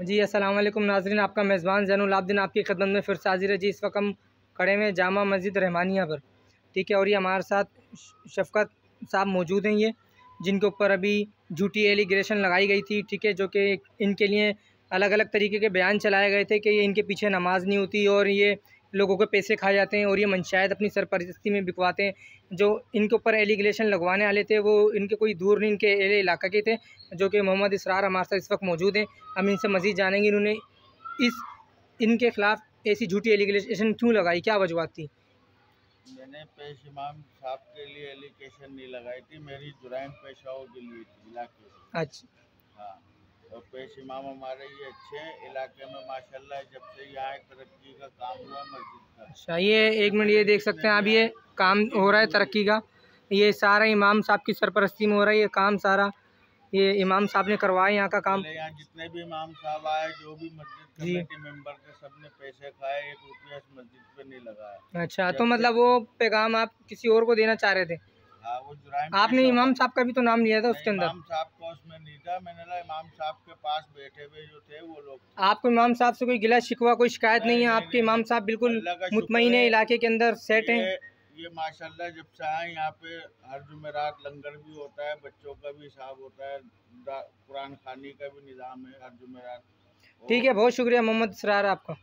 जी अस्सलाम वालेकुम नाज़रीन, आपका मेज़बान ज़ैनुल आबदीन आपकी खिदमत में फिर से हाज़िर है। जी इस वक्त हम खड़े में जामा मस्जिद रहमानिया पर, ठीक है। और ये हमारे साथ शफ़क़त साहब मौजूद हैं, ये जिनके ऊपर अभी झूठी एलिगेशन लगाई गई थी, ठीक है। जो कि इनके लिए अलग अलग तरीके के बयान चलाए गए थे कि ये इनके पीछे नमाज नहीं होती और ये लोगों के पैसे खाए जाते हैं और ये मंशायत अपनी सरपरस्ती में बिकवाते हैं। जो इनके ऊपर एलिगेशन लगवाने वाले थे वो इनके कोई दूर नहीं, इनके एरिया इलाका के थे, जो कि मोहम्मद इसरार हमारे साथ इस वक्त मौजूद हैं। हम इनसे मज़ीद जानेंगे इन्होंने इनके ख़िलाफ़ ऐसी झूठी एलिगेशन क्यों लगाई, क्या वजूहत थी। मैंने पेश इमाम साहब के लिए एलिगेशन नहीं लगाई थी, मेरी जुराइम पेशाओं के लिए थी इलाके से। अच्छा हाँ, और पेश इमाम हमारे ये अच्छे हैं इलाके में माशाल्लाह। जब से यहाँ तरक्की का काम हुआ मस्जिद का। अच्छा, ये एक मिनट, ये देख सकते हैं आप, ये काम हो रहा है तरक्की का, ये सारा इमाम साहब की सरपरस्ती में हो रहा है। ये काम सारा ये इमाम साहब ने करवाया यहाँ का काम। यहाँ जितने भी इमाम साहब आए, जो भी मस्जिद कमेटी मेंबर थे, सबने पैसे खाए, 1 रुपया इस मस्जिद पे नहीं लगाया। अच्छा, तो मतलब वो पैगाम आप किसी और को देना चाह रहे थे। हाँ, वो जुराइम आपने इमाम साहब का भी तो नाम लिया था उसके अंदर। इमाम साहब का उसमें नहीं था, मैंने कहा इमाम साहब के पास बैठे हुए जो थे वो लोग। आपको इमाम साहब से कोई गिला शिकवा, कोई शिकायत नहीं है? आपके इमाम साहब बिल्कुल मुतमईन है, इलाके के अंदर सेट हैं। ये माशाल्लाह जब से आए यहाँ पे हर जुमेरात लंगर भी होता है, बच्चों का भी हिसाब होता है, कुरान खानी का भी निज़ाम है हर जुमेरात। ठीक है, बहुत शुक्रिया मोहम्मद इसरार आपका।